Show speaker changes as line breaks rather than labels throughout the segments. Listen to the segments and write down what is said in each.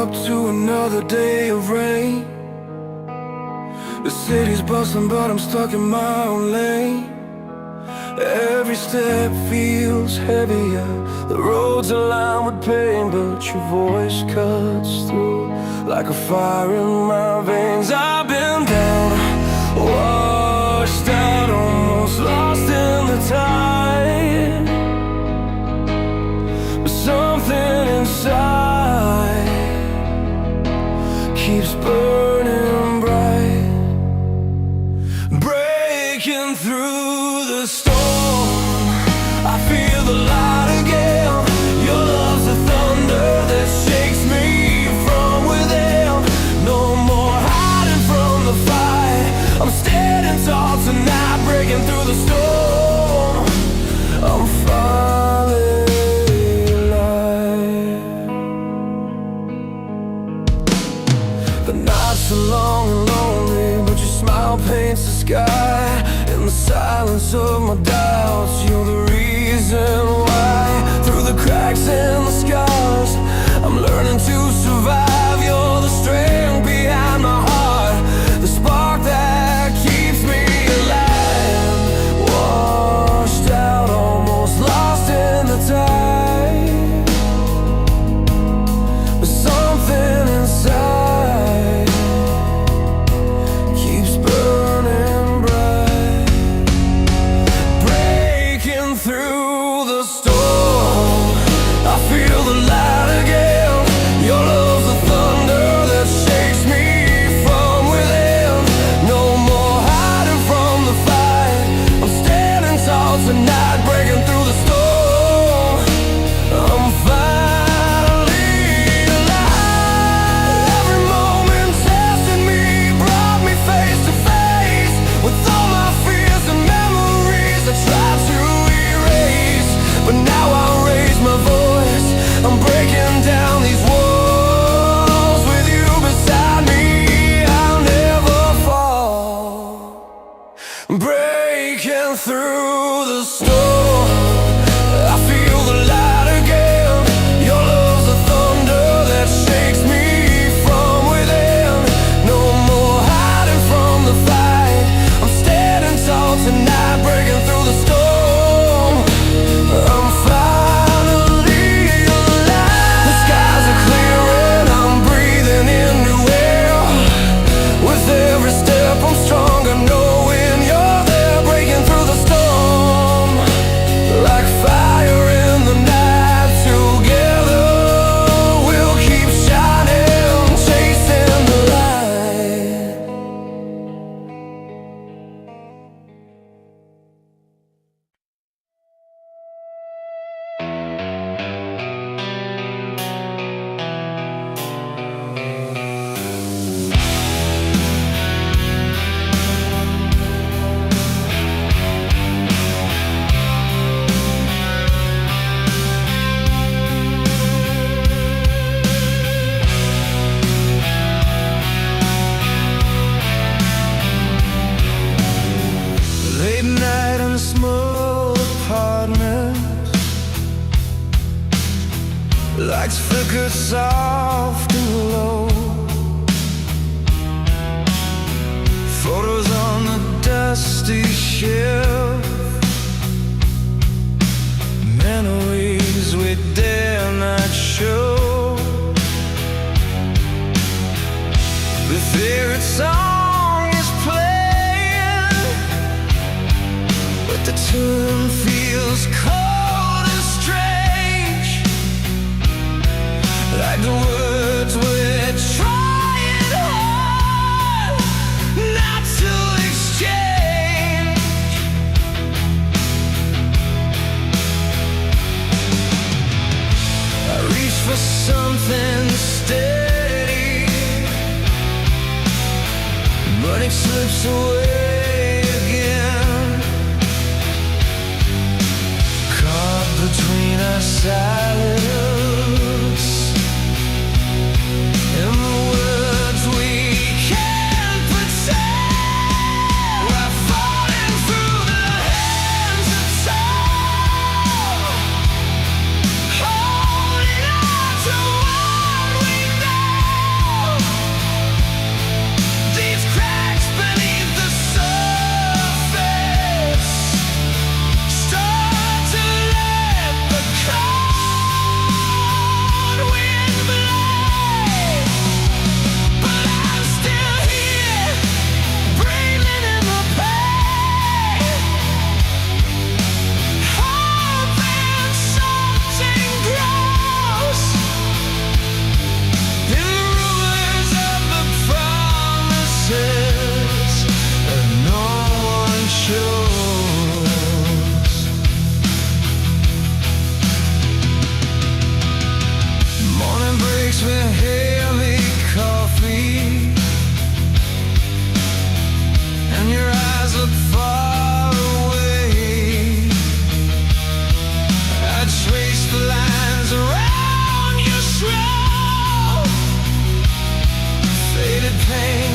up to another day of rain. The city's bustling but I'm stuck in my own lane. Every step feels heavier, the roads are lined with pain, but your voice cuts through like a fire in my veins. I've been down, washed out, almost lost in the tide, but something inside keeps burning bright, breaking through the storm. I feel the light again. Your love's the thunder that shakes me from within. No more hiding from the fight. I'm standing tall tonight, breaking through the storm. I'm finally alive. The nights are long and lonely, but your smile paints the sky. In the silence of my doubts, you're the reason why. Through the cracks and the scars, I'm learning to survive. You're the strength behind my heart, the spark that keeps me alive. Washed out, almost lost in the tide, but something inside keeps burning bright, breaking through the storm. I feel the light again. Your love's the thunder that shakes me from within. No more hiding from the fight. I'm standing tall tonight, breaking through the storm. I'm finally alive. Every moment tested me, brought me face to face with all my fears and memories I tried to erase. But now I raise my voice, I'm breaking down these walls. With you beside me, I'll never fall. Breaking through the storm, I feel the light again. Your love's the thunder that shakes me from within. No more hiding from the fight. I'm standing tall tonight, breaking through the storm. I'm finally alive. The skies are clearing, I'm breathing in new air. With every step I'm stronger, knowing you're there, breaking through the storm. Like fire in the night, together we'll keep shining, chasing the light. Late night in a small apartment, lights flicker soft and low. Photos on the dusty shelf, memories we dare not show. The favorite song is playing, but the tune feels cold and strange, like the words we're trying hard not to exchange. I reach for something steady, but it slips away again. Caught between our silence and the words we can't pretend. We're falling through the hands of time, holding on to what we made. me heavy coffee, and your eyes look far away. I trace the lines around your shroud, faded pain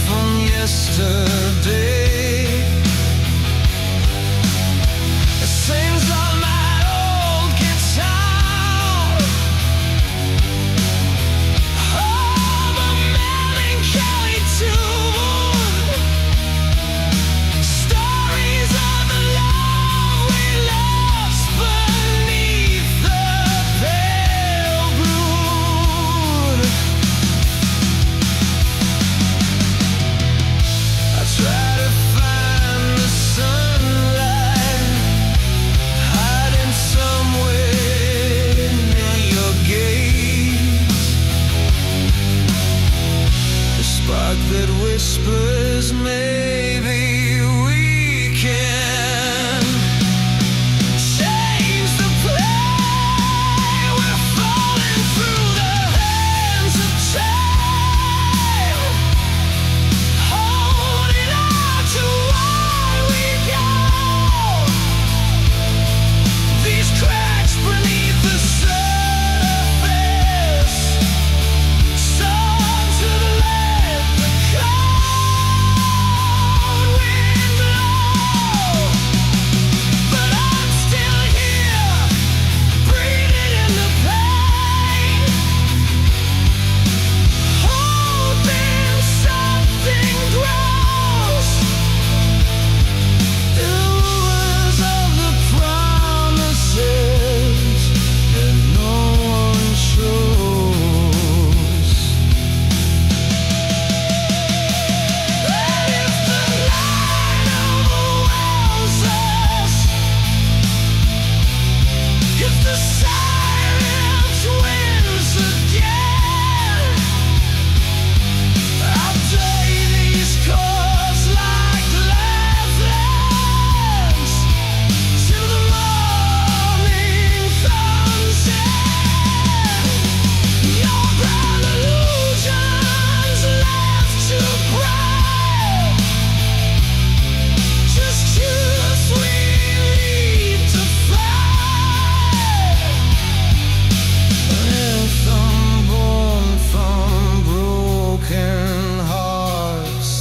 from yesterday. It sings on my old guitar, oh, a melancholy tune, stories of the love we lost beneath the pale brood. I try to find the sunlight hiding somewhere near your gaze, the spark that whispers maybe we can change the play. We're falling through the hands of time, holding on to what we got. These cracks beneath the surface, start to let the cold wind blow. But I'm still here, breathing in the pain, hoping something grows. The words of the promises that no one shows. And if the light overwhelms us, if the silence wins again, I'll play these chords like lifelines till the morning comes in. Your brown illusions left to cry, just too sweet to fly. If I'm born from broken hearts,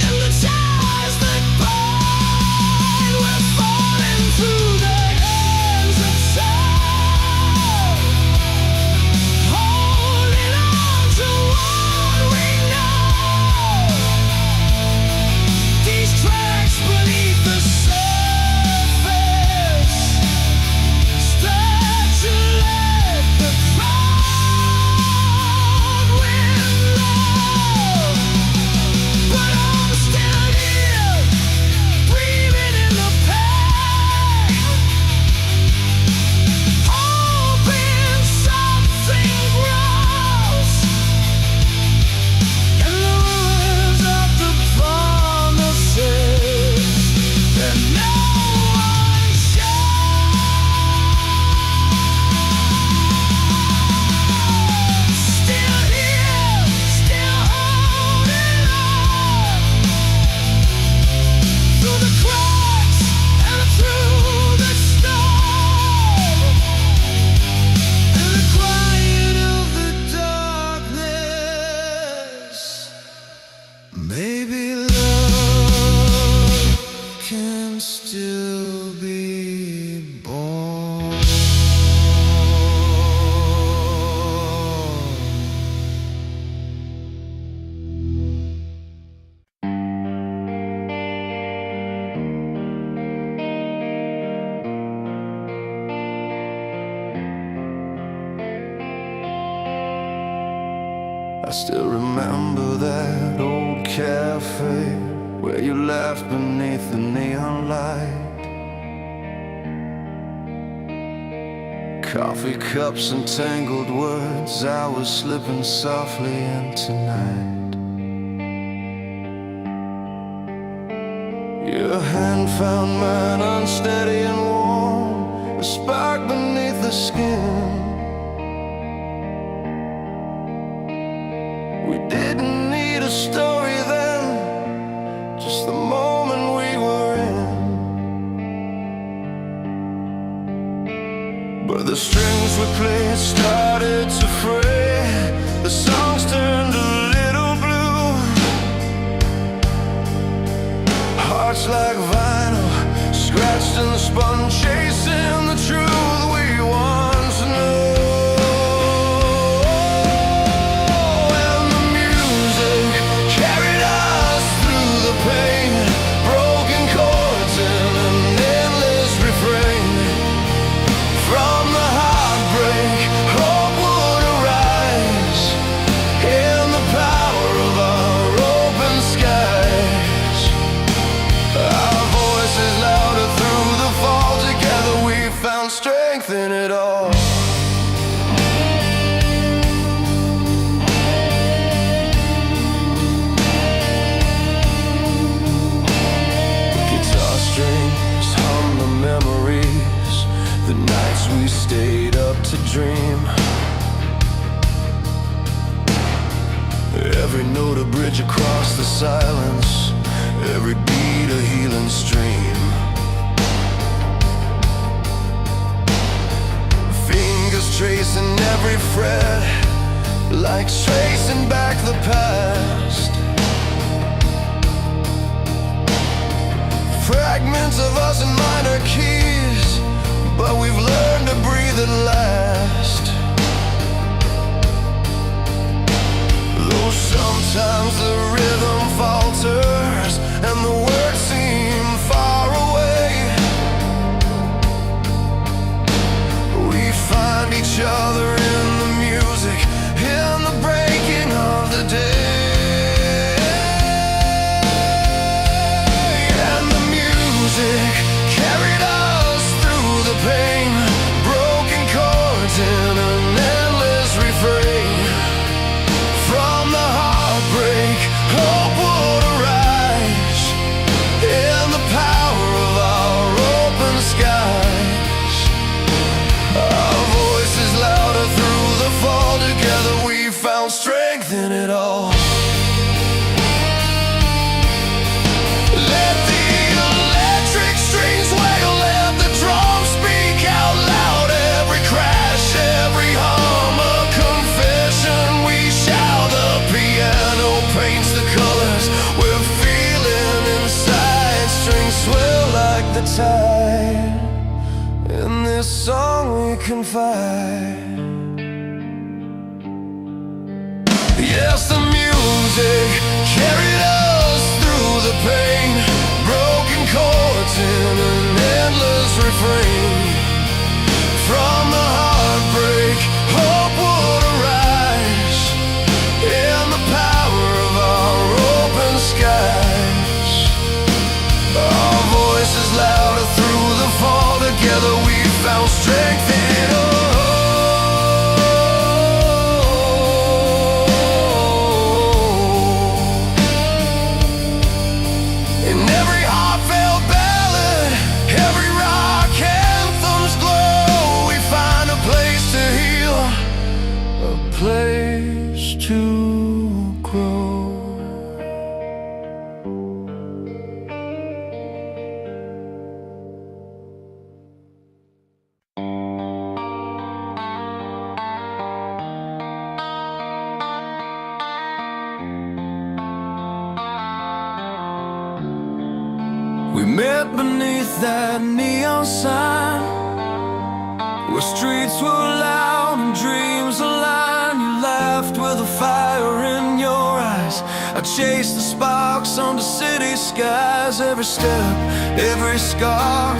and the ties that bind, we're falling through the hands of time, holding on to what we know. These tracks beneath the surface start to let the cold wind blow. But I'm still here, breathing in the pain, hoping something grows. And the words of the promises that no one shows. Still here, still holding on, through the cracks and through the storm, and the quiet of the darkness. Maybe love can still be born. I still remember that old cafe where you laughed beneath the neon light. Coffee cups and tangled words, I was slipping softly in tonight. Your hand found mine unsteady and warm, a spark beneath the skin. But the strings we played started to fray. The songs turned a little blue. Hearts like vinyl, scratched and spun, chasing the truth we want to know. And the music carried us through the pain, broken chords in an endless refrain. From the heartbreak, hope would arise in the power of our open skies. Our voices louder through the fall. Together we found strength in it all. Guitar strings hum the memories, the nights we stayed up to dream. Every note a bridge across the silence, every beat a healing stream. Fingers tracing every fret, like tracing back the past. Fragments of us in minor keys, but we've learned to breathe at last. Though sometimes the rhythm falters and the words seem far away, we find each other in the music, in the breaking of the day. And the music carried us through the pain, broken chords in an endless refrain. From the heartbreak, hope would arise in the power of our open skies. Our voices louder through the fall. Together we found strength in it all. Let the electric strings wail, let the drums speak out loud. Every crash, every hum, a confession we shout. The piano paints the colors we're feeling inside. Strings swell like the tide, in this song we confide. Yes, the music carried us through the pain, broken chords in an endless refrain. From the heartbreak, hope would arise in the power of our open skies. Our voices louder through the fall. Together we found strength in it all. In every heartfelt ballad, every rock anthem's glow, we find a place to heal, a place to grow. We met beneath that neon sign, where streets were loud and dreams aligned. You laughed with a fire in your eyes. I chased the sparks under city skies. Every step, every scar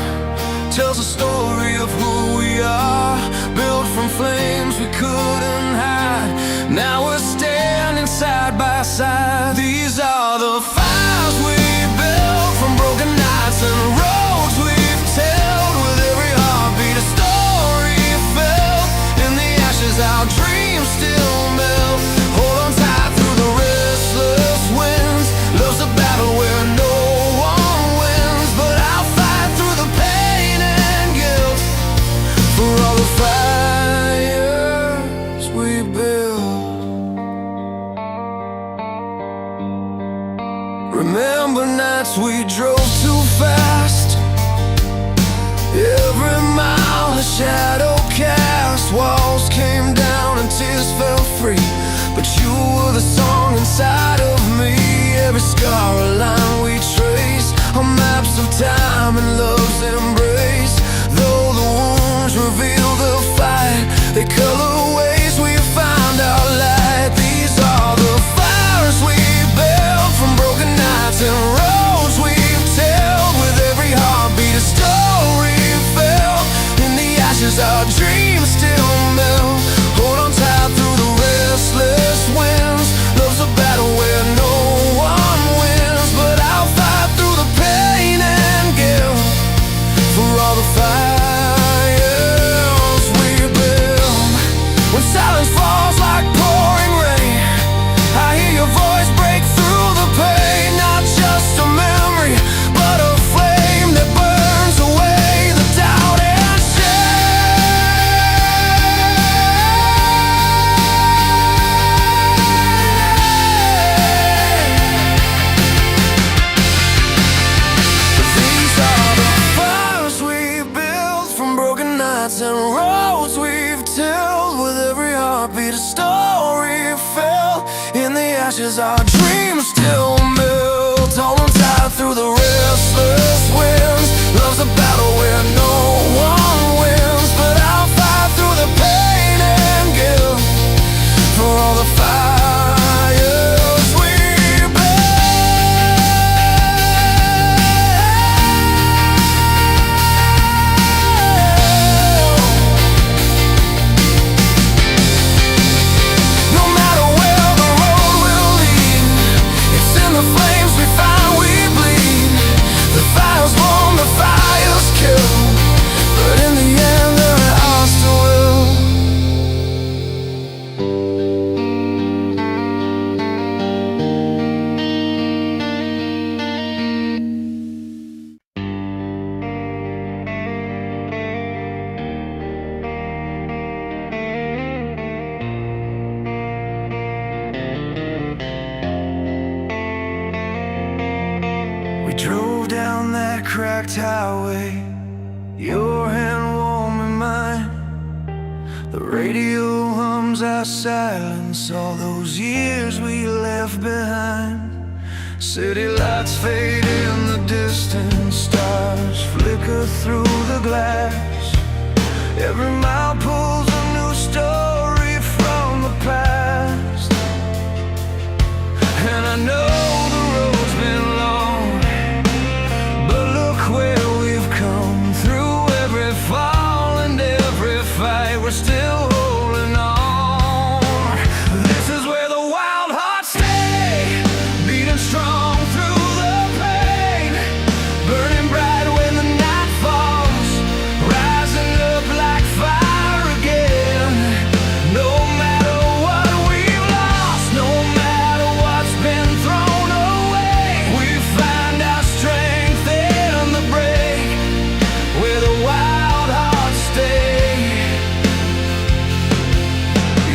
tells a story of who we are, built from flames we couldn't hide. Now we're standing side by side. These are the fires we built from broken nights and roads we've tailed. With every heartbeat, a story felt in the ashes. Our dreams still melt. Hold on tight through the restless winds. Love's a battle where no one wins, but I'll fight through the pain and guilt for all the fires we built. Remember nights we drove too fast, every mile a shadow cast. inside of me. Every scar, a line we trace, are maps of time and love's embrace. Though the wounds reveal the fight, they color ways we find our light. These are the fires we built from broken nights and roads we've tilled. With every heartbeat a story felt. In the ashes our dreams still melt. Hold on tight through the restless winds. Love's a battle where no one wins, but I'll fight through the pain and guilt for all the fires we build. When silence falls like pouring rain, I hear your voice break through the pain. Not just a memory, but a flame that burns away the doubt and and roads we've tilled. With every heartbeat a story felt. In the ashes our dreams still melt. Hold on tight through the restless winds. Love's a battle where no one wins, but I'll fight through the pain and guilt for all the fires we drove down that cracked highway, your hand warm in mine. The radio hums our silence, all those years we left behind. City lights fade in the distance, stars flicker through the glass. Every mile pulls a new story from the past. And I know the road's been long, where we've come. Through every fall and every fight, we're still holding on. This is where the wild hearts stay, beating strong through the pain, burning bright when the night falls, rising up like fire again. No matter what we've lost, no matter what's been thrown away, we find our strength in the break, where the wild hearts stay.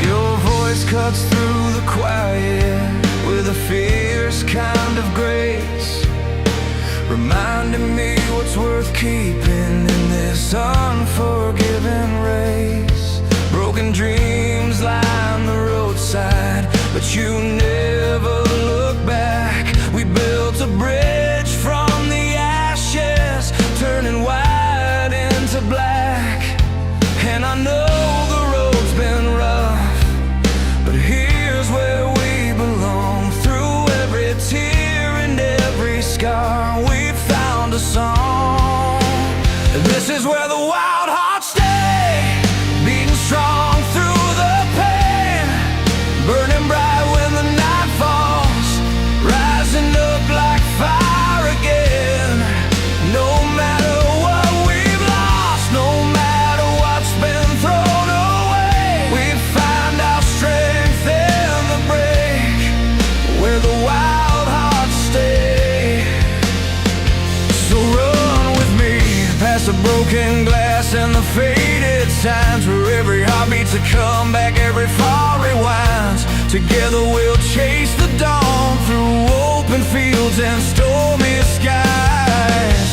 Your voice cuts through the quiet with a fierce kind of grace, reminding me what's worth keeping in this unforgiving race. Broken dreams line the roadside, but you never look back. We built a bridge from the ashes, turning white into black. And I know the road's been rough, but here's where we belong. Through every tear and every scar, we found a song. This is where the wild hearts stay, beating strong through the pain, burning bright when the night falls, rising up like fire again. No matter what we've lost, no matter what's been thrown away, we find our strength in the break, where the wild hearts stay. So run with me past the broken glass and the faded signs, where every heartbeat's a comeback, every fall rewinds. Together we'll chase the dawn through open fields and stormy skies.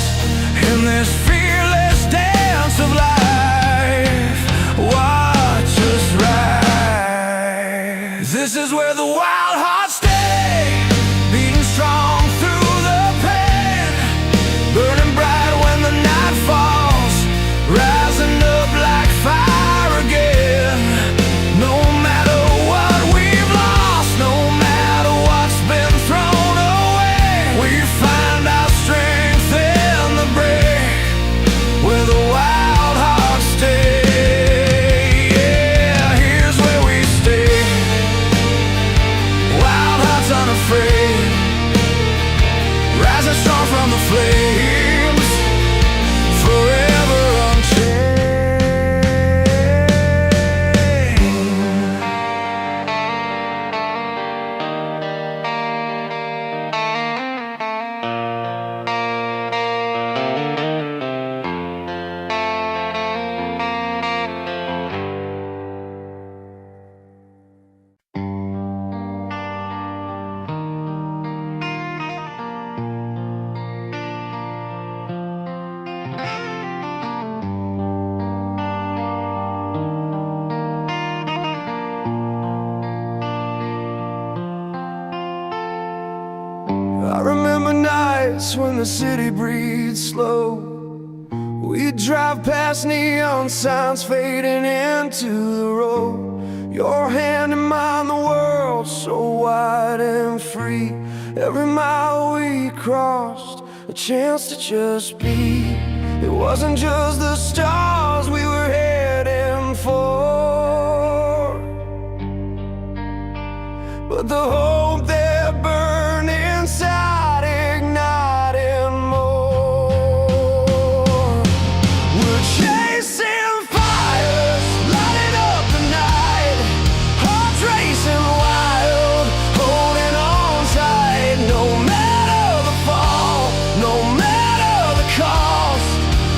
In this fearless dance of life, watch us rise. This is where the wild hearts stay. nights when the city breathes slow, we'd drive past neon signs fading into the road. Your hand in mine, the world so wide and free. Every mile we crossed, a chance to just be. It wasn't just the stars we were heading for, but the hope that burned inside, igniting more. We're chasing fires, lighting up the night, hearts racing wild, holding on tight. No matter the fall, no matter the cost,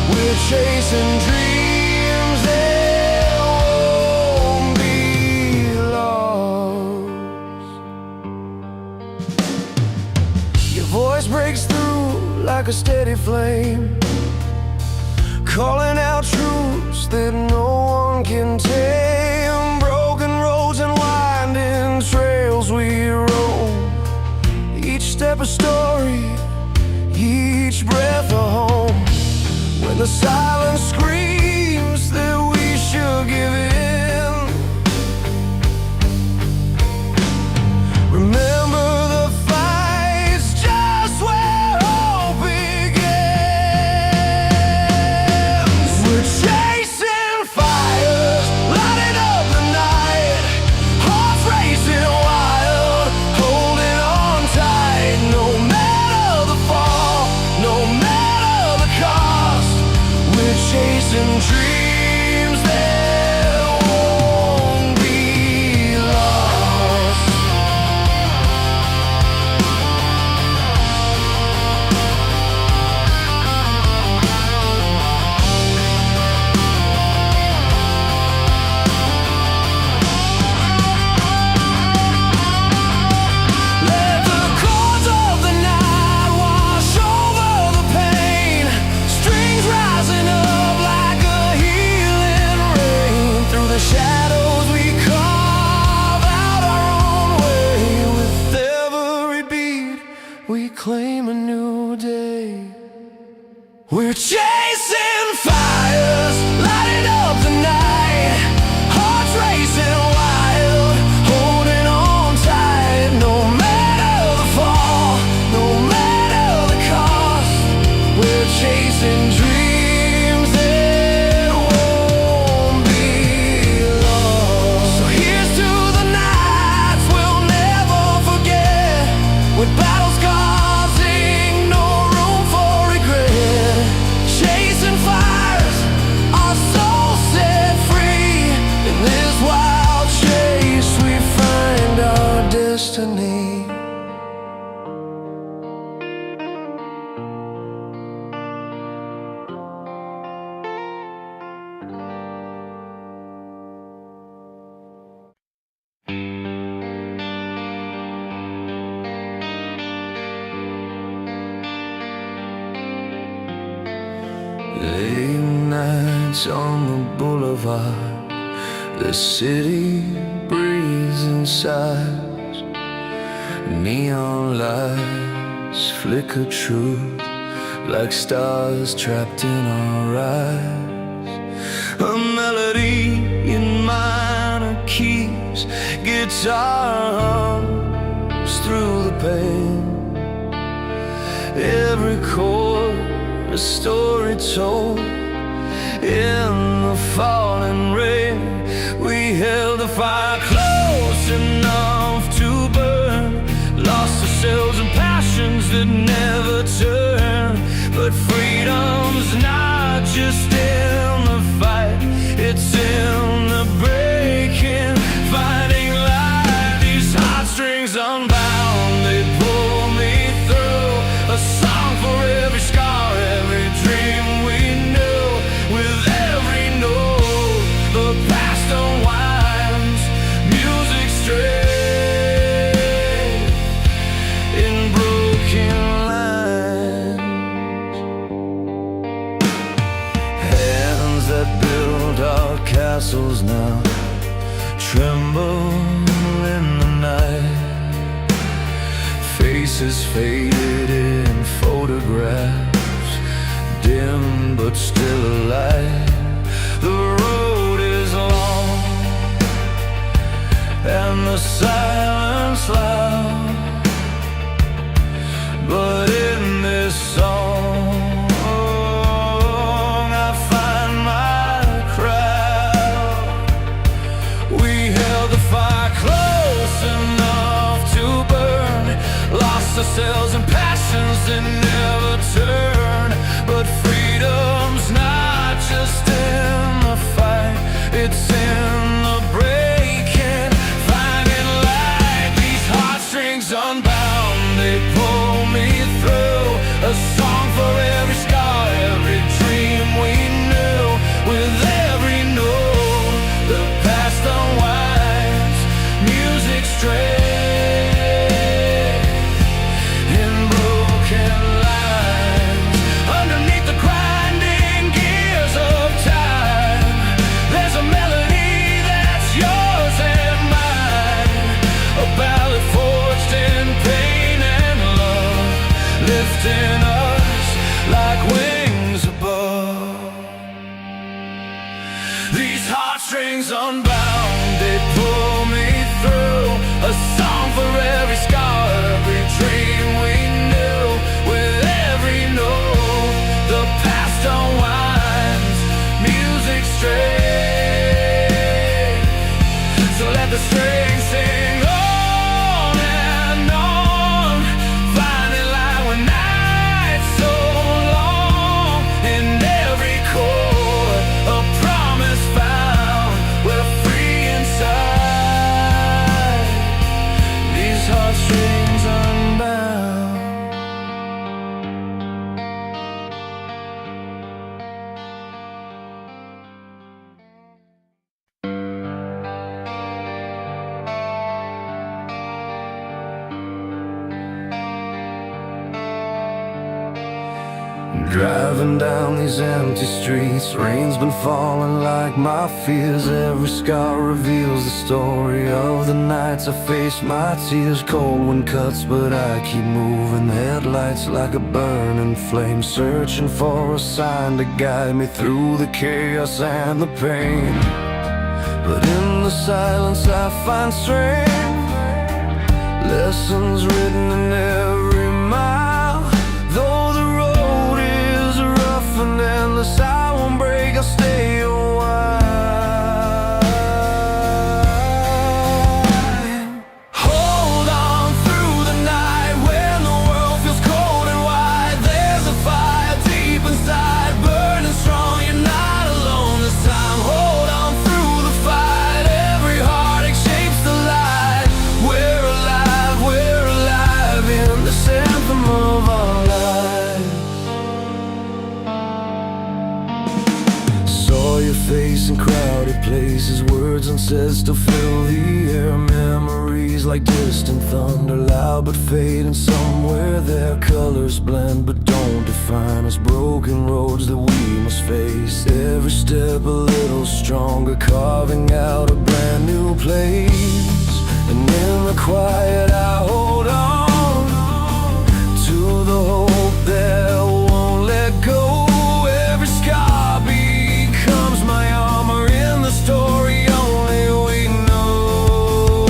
we're chasing dreams that won't be lost. Your voice breaks through like a steady flame, calling out truths that no one can tame. Broken roads and winding trails we roam, each step a story, each breath a home. When the silence screams that we should give in, remember the fight's just where hope begins. We're chasing fires, lighting up the night, hearts racing wild, holding on tight. No matter the fall, no matter the cost, we're chasing dreams that won't be lost. Let the chords of the night wash over the pain, strings rising up like a healing rain. Through the shadows we carve out our own way. With every beat we claim a new day. We're chasing fires, lighting up the night, hearts racing wild, holding on tight. No matter the fall, no matter the cost, we're chasing dreams that won't be lost. So here's to the nights we'll never forget, with battle causing no room for regret. Chasing fires, our souls set free. In this wild chase we find our destiny. Late nights on the boulevard, the city breathes inside. Neon lights flicker true like stars trapped in our eyes. A melody in minor keys, guitar hums through the pain. Every chord a story told. In the falling rain, we held the fire close enough to burn, lost ourselves in passions that never turn. But freedom's not just in the fight, it's in the breaking, finding light. These heartstrings unbound, they pull me through. A song for every scar, every dream we knew. With every note, the past unwinds, music straight in broken lines. Hands that build our castles now tremble in the night. Faces faded in photos photographs, dim but still alive. The road is long and the silence loud, but in this song I find my crowd. We held the fire close enough to burn, lost ourselves in passions that never turn. But freedom's not just in the fight, it's in the breaking, finding light. These heartstrings unbound, they pull me through. A song for every scar, every dream we knew. With every note, the past unwinds, music straight. Lifting us like wings above. These heartstrings unbound, they pull me through. A song for every scar, every dream we knew. With every note, the past unwinds, music straight. So let the strings sing on and on, finding light when night's so long. In every chord, a promise found. We're free inside, these heartstrings unbound. Driving down these empty streets, rain's been falling like my fears. Every scar reveals the story of the nights I faced my tears. Cold wind cuts, but I keep moving. Headlights like a burning flame, searching for a sign to guide me through the chaos and the pain. But in the silence I find strength, lessons written in every mile. Though the road is rough and endless, I won't break, I'll stay a while. Hold on through the night when the world feels cold and wide. There's a fire deep inside, burning strong, you're not alone this time. Hold on through the fight, every heartache shapes the light. We're alive in this anthem of our lives. Saw your face in crowded places, words unsaid still fill the air. Memories like distant thunder, loud but fading. Somewhere their colors blend but don't define us. Broken roads that we must face, every step a little stronger, carving out a brand new place. And in the quiet I hold on to the hope that won't let go. Every scar becomes my armor in the story only we know.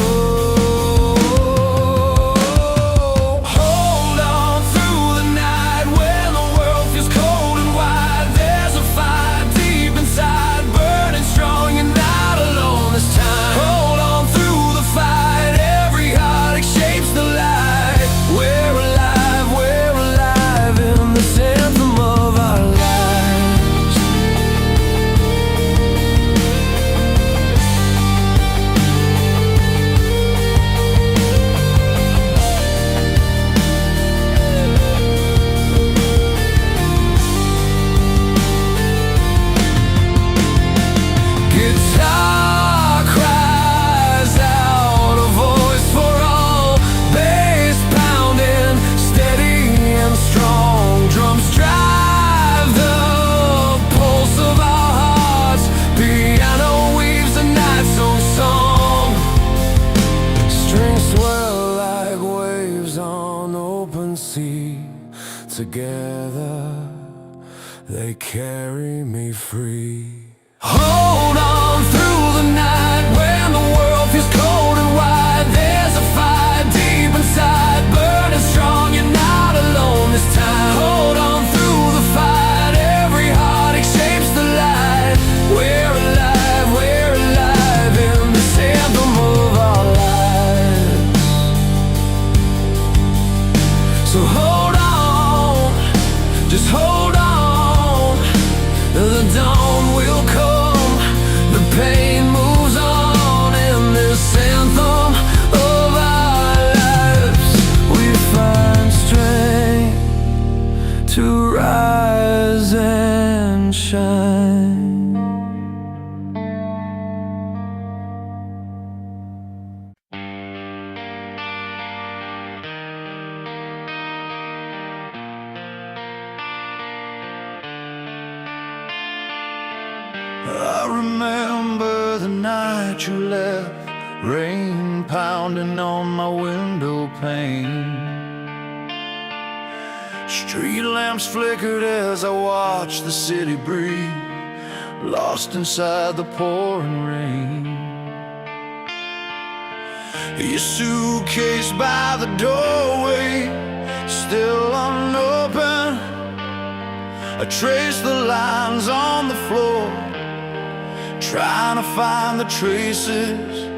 Hold on through the night when the world feels cold and wide. There's a fire deep inside, burning strong, you're not alone this time. Hold on through the fight, every heartache shapes the light. We're alive in the together, they carry me free. Hold on through the night when the world feels cold and wide. There's a fire deep inside, burning strong, you're not alone this time. Hold on through the fight, every heartache shapes the light. We're alive in this anthem of our lives. So hold on, just hold on, the dawn will come, the pain moves on. In this anthem of our lives, we find strength to rise and shine. I remember the night you left, rain pounding on my window pane. Street lamps flickered as I watched the city breathe, lost inside the pouring rain. Your suitcase by the doorway, still unopened. I traced the lines on the floor, trying to find the traces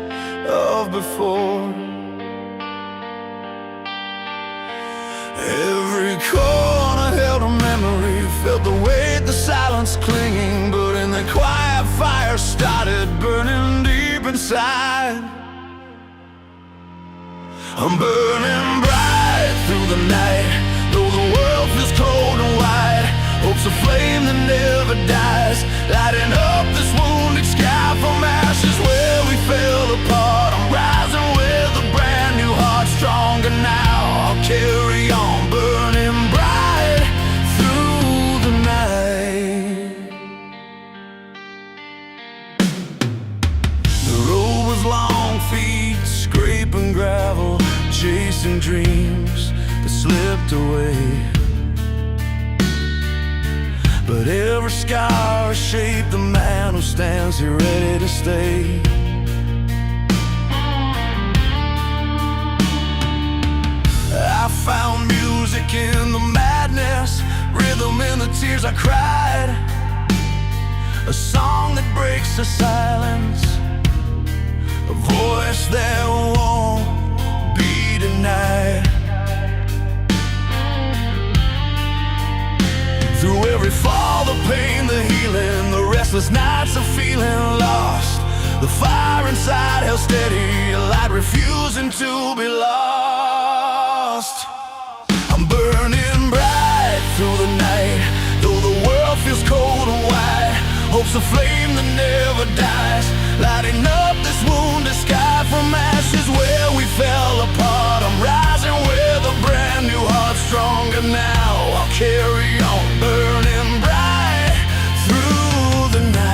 of before. Every corner held a memory, felt the weight, the silence clinging. But in the quiet, fire started burning deep inside. I'm burning bright through the night, though the world feels cold and wide. Hope's a flame that never dies, lighting up this wounded sky from ashes where we fell apart. I'm rising with a brand new heart, stronger now. I'll carry on, burning bright through the night. The road was long, feet scraping gravel, chasing dreams that slipped away. But every scar shaped the man who stands here ready to stay. I found music in the madness, rhythm in the tears I cried, a song that breaks the silence, a voice that won't be denied. Through every fall, the pain, the healing, the restless nights of feeling lost, the fire inside held steady, a light refusing to be lost. I'm burning bright through the night, though the world feels cold and wide. Hope's a flame that never dies, lighting up this wounded sky from ashes where we fell apart. I'm rising with a brand new heart, stronger now. I'll carry on, burning bright through the night.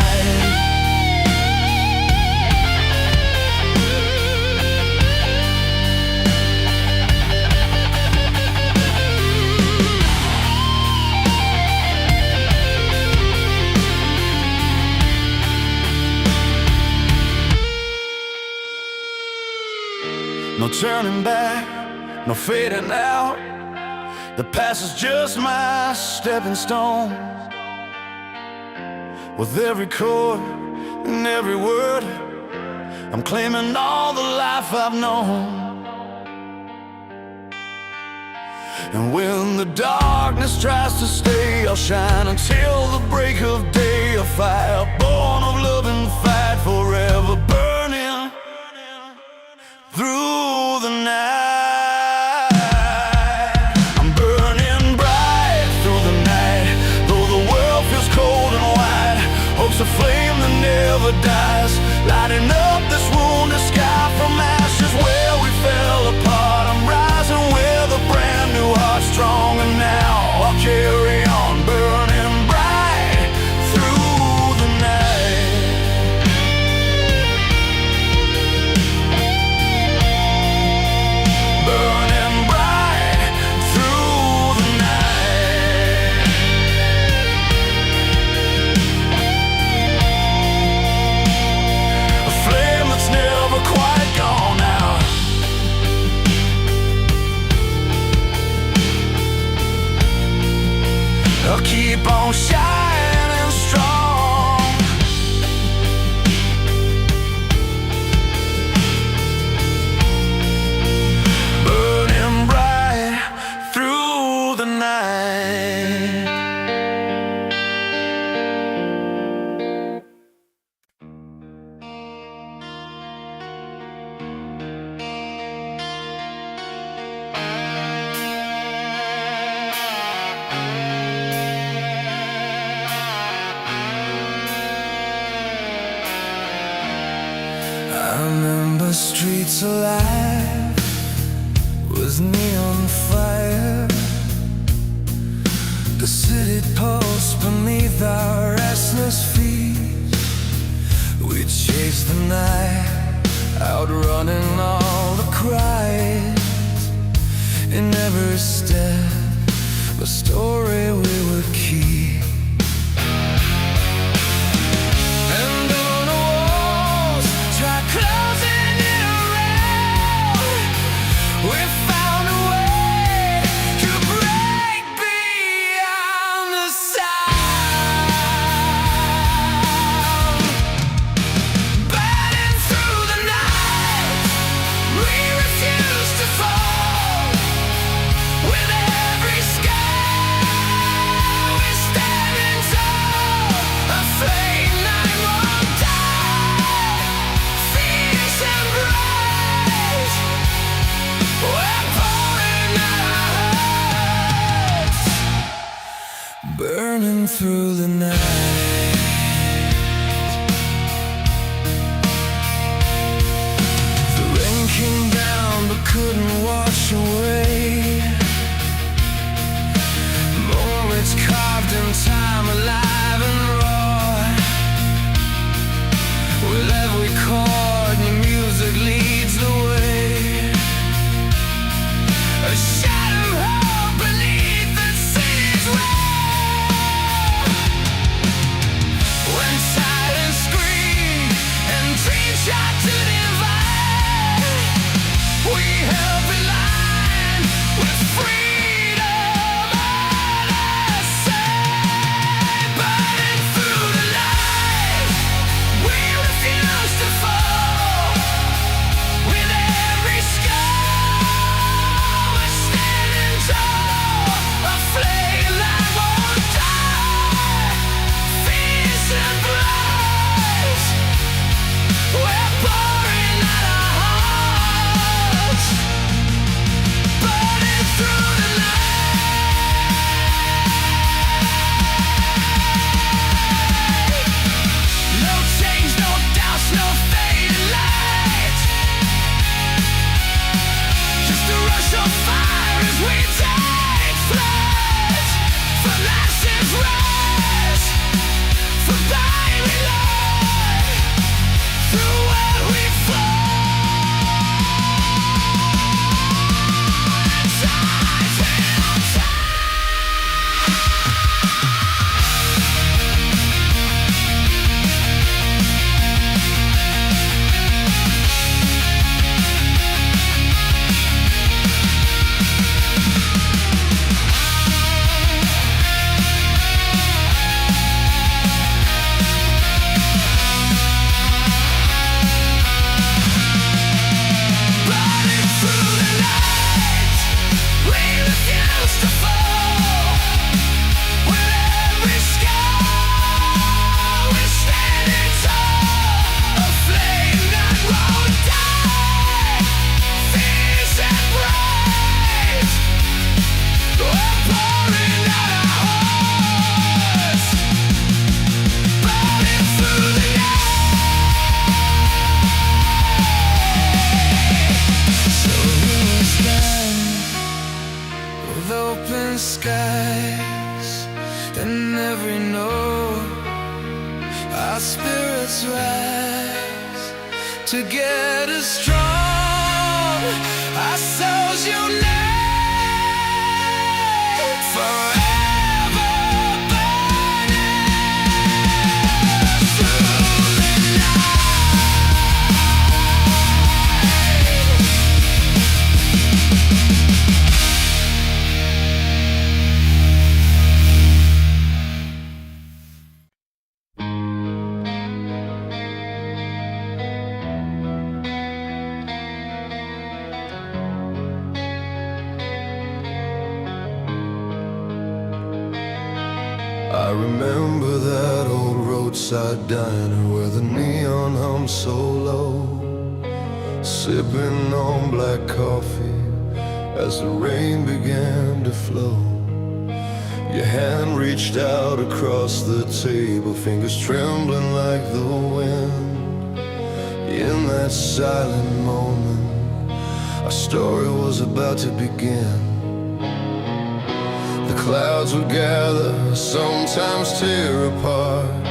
No turning back, no fading out. The past is just my stepping stone. With every chord and every word, I'm claiming all the life I've known. And when the darkness tries to stay, I'll shine until the break of day. A fire born of love and fight, forever burning through the night. I'm burning bright through the night, though the world feels cold and wide. Hope's a flame that never dies, lighting up this wounded sky from ashes where we fell apart. I'm rising with a brand new heart, stronger now. I'll carry on, burning bright through the night. Burning bright through the night. keep on shining strong. Burning bright through the night. I remember streets alive with neon fire, the city pulse beneath our restless feet. We chased the night, outrunning all the cries. In every step, a story we would keep. Burning through the night. The rain came down but couldn't wash away moments carved in time, alive and raw. With every chord, new music leads the way. A shadow of hope beneath the city's wall. Shot to divide, we held the line with freedom on our side. Burning through the light, we refuse to fall. With every scar, we're standing tall. A flame that won't die, fierce and bright. We're pouring out our hearts, burning through the night. No change, no doubts, no fading light. Just a rush of fire as we take flight. From ashes rise, from dying we light. Through what we fall. Open skies and every note, our spirits rise together strong, our souls unite forever burning through the night. remember that old roadside diner where the neon hummed so low, sipping on black coffee as the rain began to flow. Your hand reached out across the table, fingers trembling like the wind. In that silent moment, our story was about to begin. The clouds would gather, sometimes tear apart,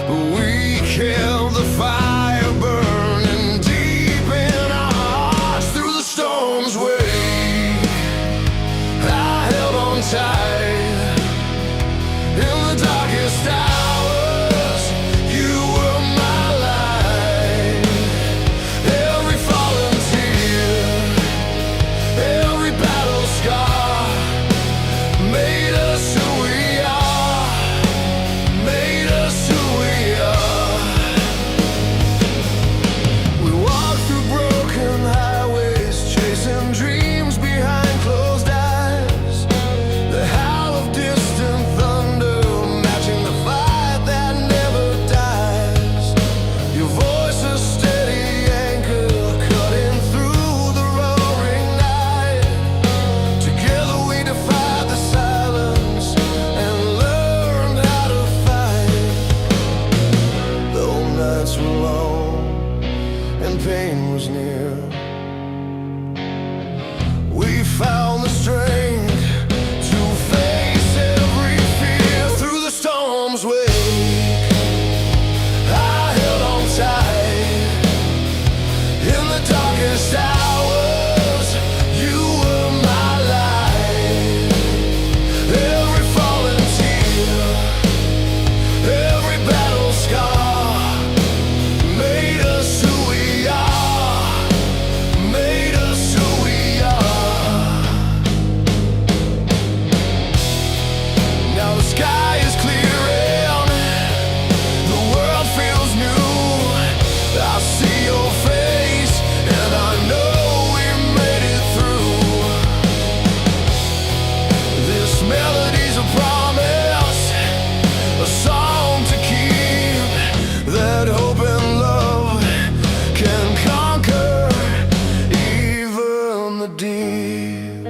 but we kept the fire burning deep in our hearts. Through the storm's wake, I held on tight. In the darkest hours, you were my light. Every fallen tear, every battle scar made us who we are, made us who we are. We walked through broken highways, chasing dreams behind closed eyes. The howl of distant thunder, matching the fight that never dies. Your voice a steady anchor, cutting through the roaring night. Together we defied the silence and learned how to fight. Though nights were long and pain was near, we found the strength to face every fear. Through the storm's wake, I held on tight. In the darkest hours, you were my light. Every fallen tear, every battle scar made us who we are, made us who we are. Now the sky is clearing, the world feels new. I see your face and I know we made it through. This melody's a promise, a song to keep, that hope and love can conquer even the deep.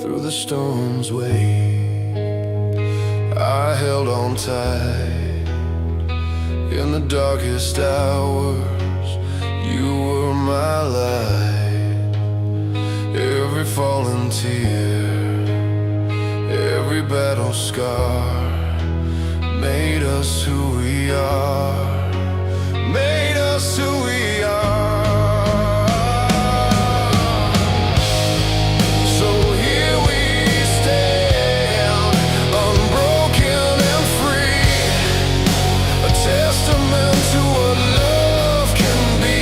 Through the storm's wake, I held on tight. In the darkest hours, you were my light. Every fallen tear, every battle scar made us who we are, made us who we are. So here we stand, unbroken and free, a testament to what love can be.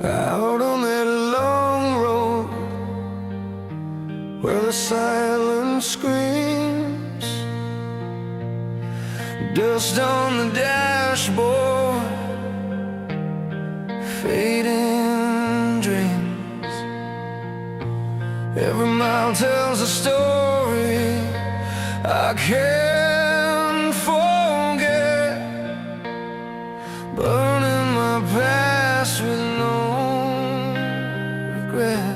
Out on that long road where the silence screams, dust on the dashboard, fading dreams. Every mile tells a story I can't forget, burning my past with no regret.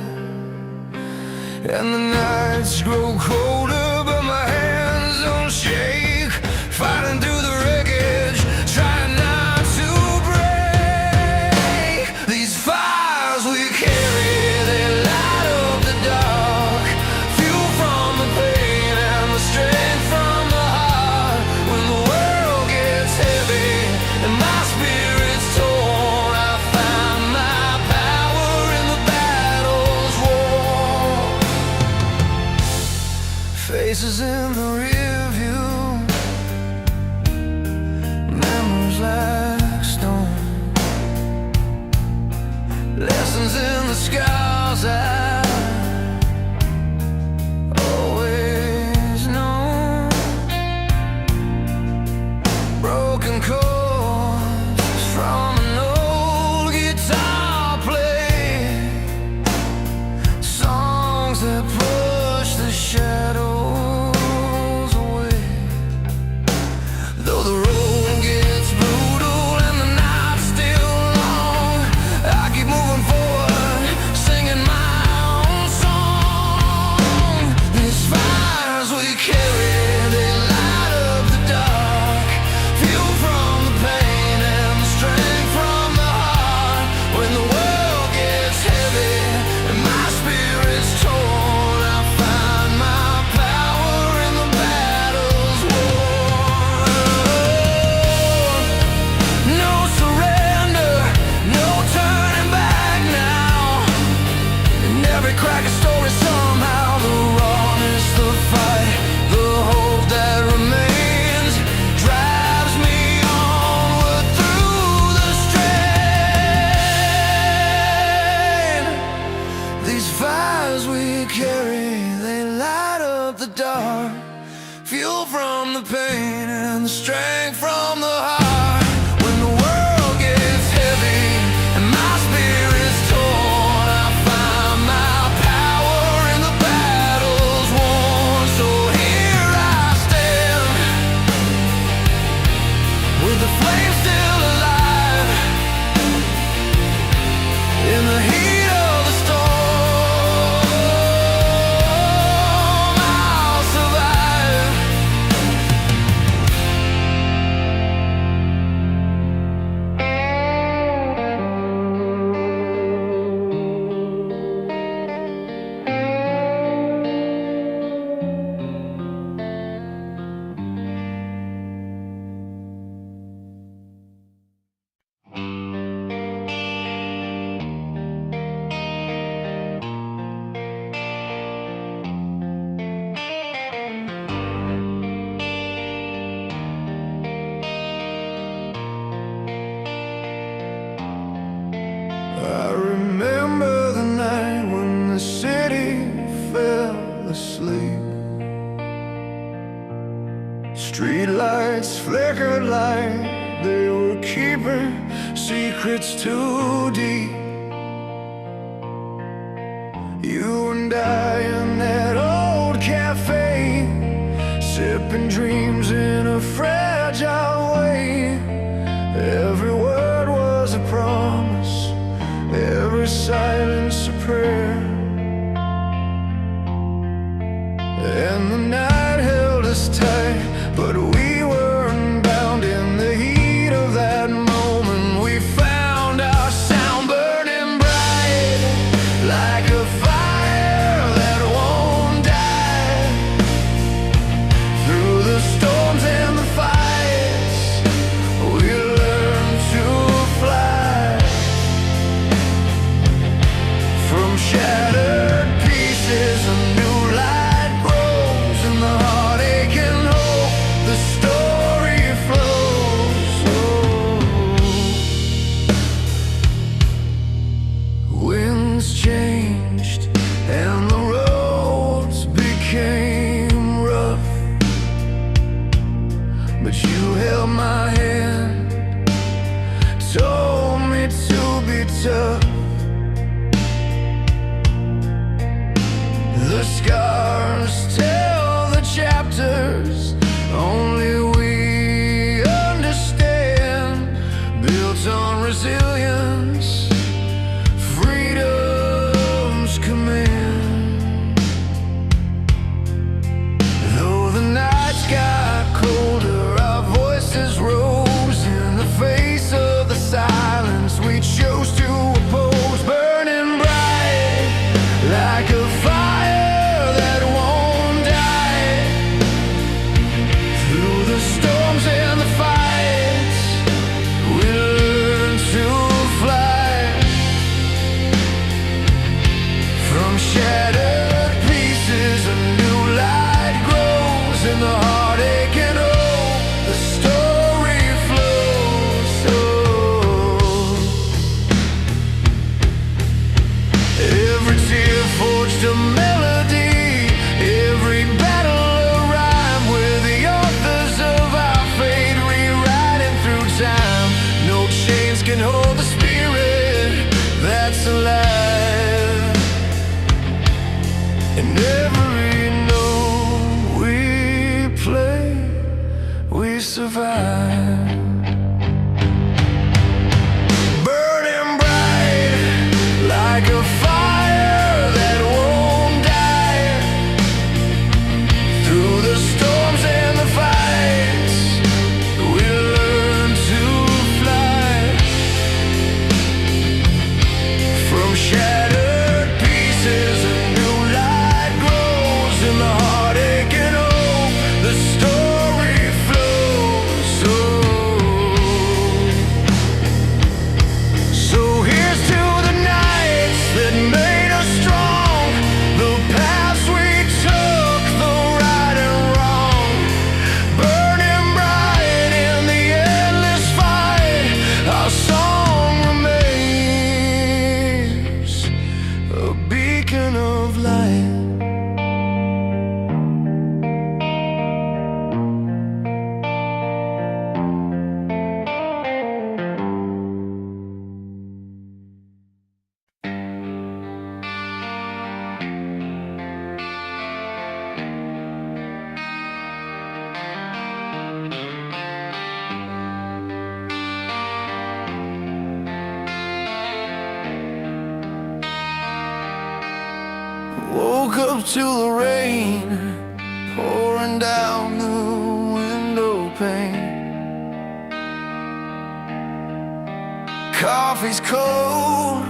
And the nights grow colder, but my hands don't shake, fighting through the wreckage, trying not to break. These fires we carry, they Faces in the rear view, memories like stone, lessons in the scars I always known, broken chords from an old guitar play, songs that push the shadows. Crack a story somehow, the rawness, the fight, the hope that remains drives me onward through the strain. These fires we carry, they light up the dark, fuel from the pain and the strength from the heart. When the world gets heavy and my spirit's torn, I find my the flame still alive in the heat of the storm. I'll survive. I remember the night when the city fell asleep. Streetlights flickered like they were keeping secrets too deep. You and I in that old cafe, sipping dreams in a fragile way. Every word was a promise, every silence a prayer, and the night held us tight, but we weren't bound. In the heat of that moment, we found our sound burning bright, like a fire that won't die. Through the storms and the fights, we learned to fly. From shattered pieces, a new light grows in the heartache and hope. The survive. Burning bright like a fire that won't die. Through the storms and the fights, we'll learn to fly. From shattered pieces, a new light grows in the heartache and hope. The story flows. So here's to the nights that made us strong, the paths we took, the right and wrong. Burning bright in the endless fight, our song remains a beacon of light. Woke up to the rain pouring down the window pane. Coffee's cold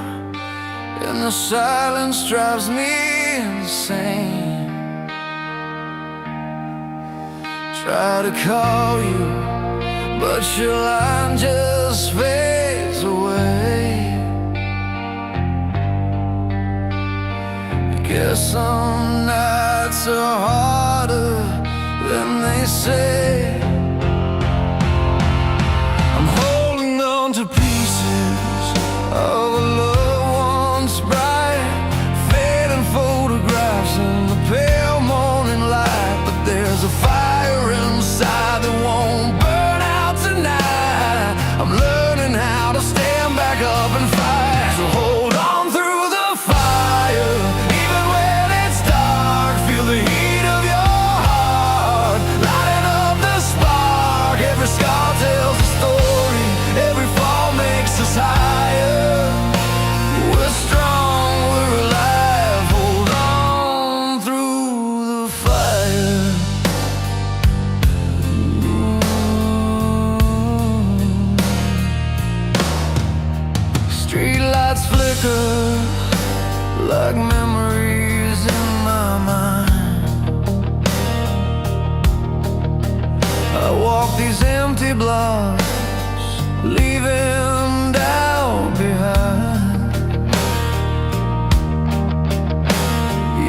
and the silence drives me insane. Try to call you, but your line just fades away. Guess some nights are harder than they say. I'm holding on to pieces of a loved one's bright, fading photographs in the pale morning light. But there's a fire inside that won't burn out tonight. I'm learning how to stand back up and fight. So hold on through the fire. The heat of your heart, lighting up the spark. Every scar tells a story, every fall makes us higher. We're strong, we're alive, hold on through the fire. Streetlights flicker like memories in my mind. I walk these empty blocks, leaving doubt behind.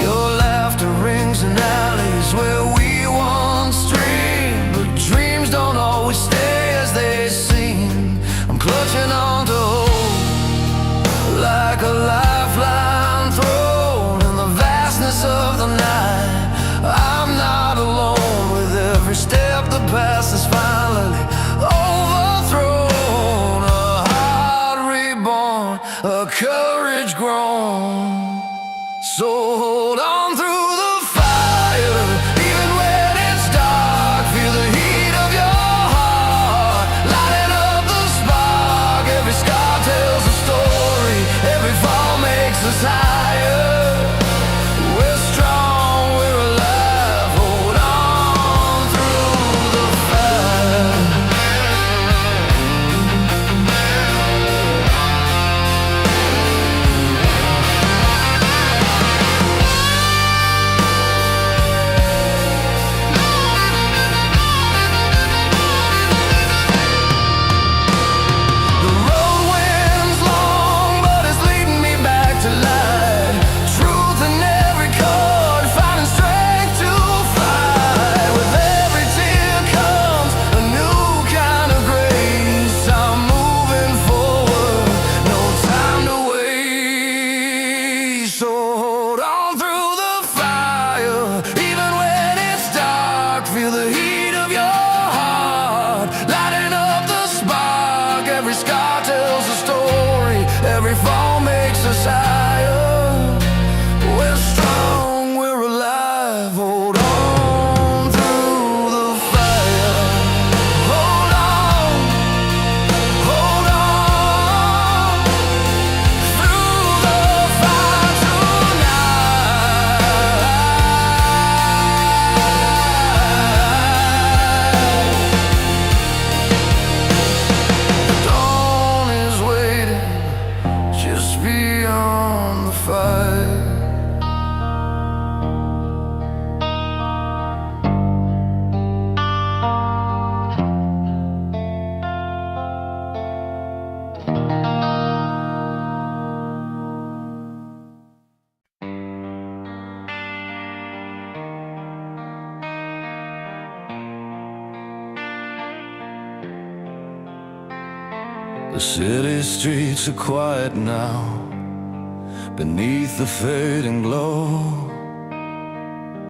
Your laughter rings in alleys where we once dreamed, but dreams don't always stay as they seem. I'm clutching on to hope like a lifeline thrown in the vastness of the night. I'm not alone with every step. The past is finally overthrown. A heart reborn, a courage grown. So hold on through the fire, even when it's dark. Feel the heat of your heart, lighting up the spark. Every scar tells a story, every fall makes us higher. We're strong, we're alive, hold on through the fire. The road winds long, but it's leading me back to life. The city streets are quiet now, beneath the fading glow.